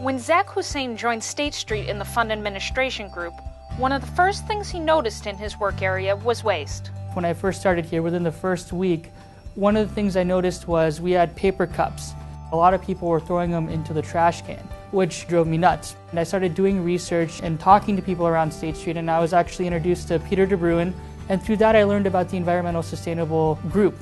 When Zach Hussein joined State Street in the fund administration group, one of the first things he noticed in his work area was waste. When I first started here, within the first week, one of the things I noticed was we had paper cups. A lot of people were throwing them into the trash can, which drove me nuts. And I started doing research and talking to people around State Street, and I was actually introduced to Peter DeBruin, and through that I learned about the Environmental Sustainable Group.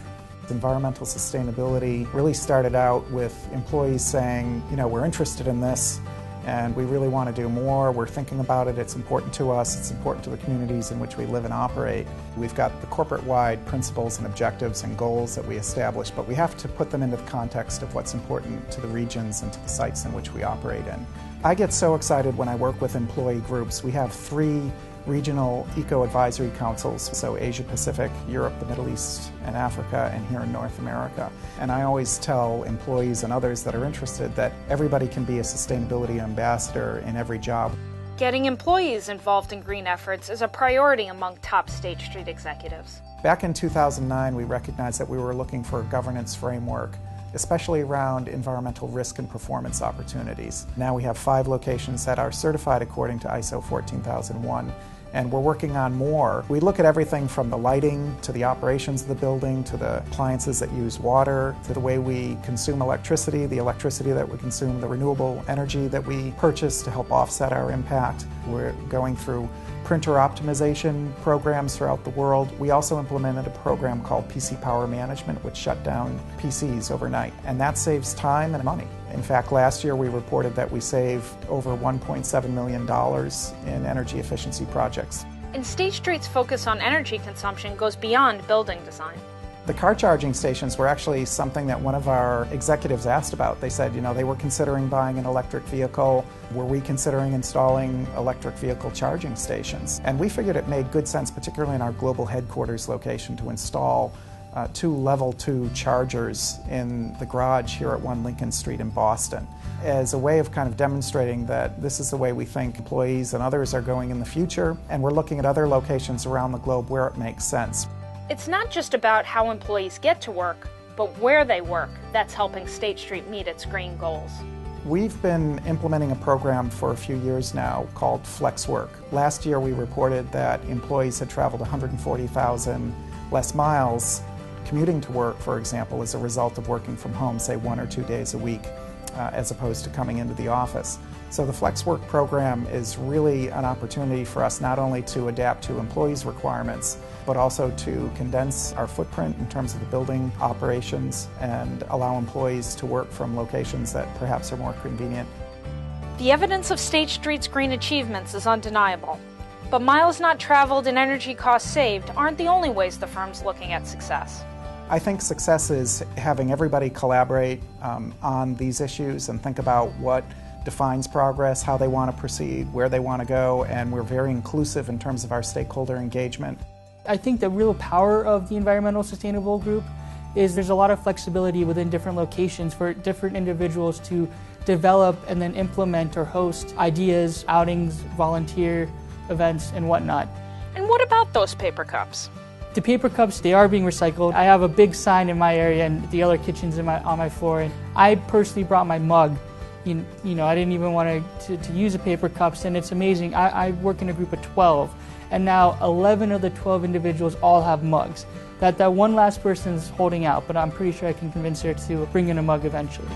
Environmental sustainability really started out with employees saying, we're interested in this and we really want to do more. We're thinking about it. It's important to us. It's important to the communities in which we live and operate. We've got the corporate-wide principles and objectives and goals that we establish, but we have to put them into the context of what's important to the regions and to the sites in which we operate in. I get so excited when I work with employee groups. We have 3 regional eco-advisory councils, so Asia Pacific, Europe, the Middle East, and Africa, and here in North America. And I always tell employees and others that are interested that everybody can be a sustainability ambassador in every job. Getting employees involved in green efforts is a priority among top State Street executives. Back in 2009, we recognized that we were looking for a governance framework, especially around environmental risk and performance opportunities. Now we have 5 locations that are certified according to ISO 14001, and we're working on more. We look at everything from the lighting, to the operations of the building, to the appliances that use water, to the way we consume electricity, the electricity that we consume, the renewable energy that we purchase to help offset our impact. We're going through printer optimization programs throughout the world. We also implemented a program called PC Power Management, which shut down PCs overnight, and that saves time and money. In fact, last year we reported that we saved over $1.7 million in energy efficiency projects. And State Street's focus on energy consumption goes beyond building design. The car charging stations were actually something that one of our executives asked about. They said, they were considering buying an electric vehicle. Were we considering installing electric vehicle charging stations? And we figured it made good sense, particularly in our global headquarters location, to install 2 level 2 chargers in the garage here at 1 Lincoln Street in Boston, as a way of kind of demonstrating that this is the way we think employees and others are going in the future, and we're looking at other locations around the globe where it makes sense. It's not just about how employees get to work, but where they work that's helping State Street meet its green goals. We've been implementing a program for a few years now called Flex Work. Last year we reported that employees had traveled 140,000 less miles commuting to work, for example, as a result of working from home, say 1 or 2 days a week, as opposed to coming into the office. So the Flex Work program is really an opportunity for us not only to adapt to employees' requirements, but also to condense our footprint in terms of the building operations and allow employees to work from locations that perhaps are more convenient. The evidence of State Street's green achievements is undeniable. But miles not traveled and energy costs saved aren't the only ways the firm's looking at success. I think success is having everybody collaborate on these issues and think about what defines progress, how they want to proceed, where they want to go, and we're very inclusive in terms of our stakeholder engagement. I think the real power of the Environmental Sustainable Group is there's a lot of flexibility within different locations for different individuals to develop and then implement or host ideas, outings, volunteer events, and whatnot. And what about those paper cups? The paper cups, they are being recycled. I have a big sign in my area and the other kitchens on my floor, and I personally brought my mug. I didn't even want to use the paper cups, and it's amazing. I work in a group of 12, and now 11 of the 12 individuals all have mugs. That one last person's holding out, but I'm pretty sure I can convince her to bring in a mug eventually.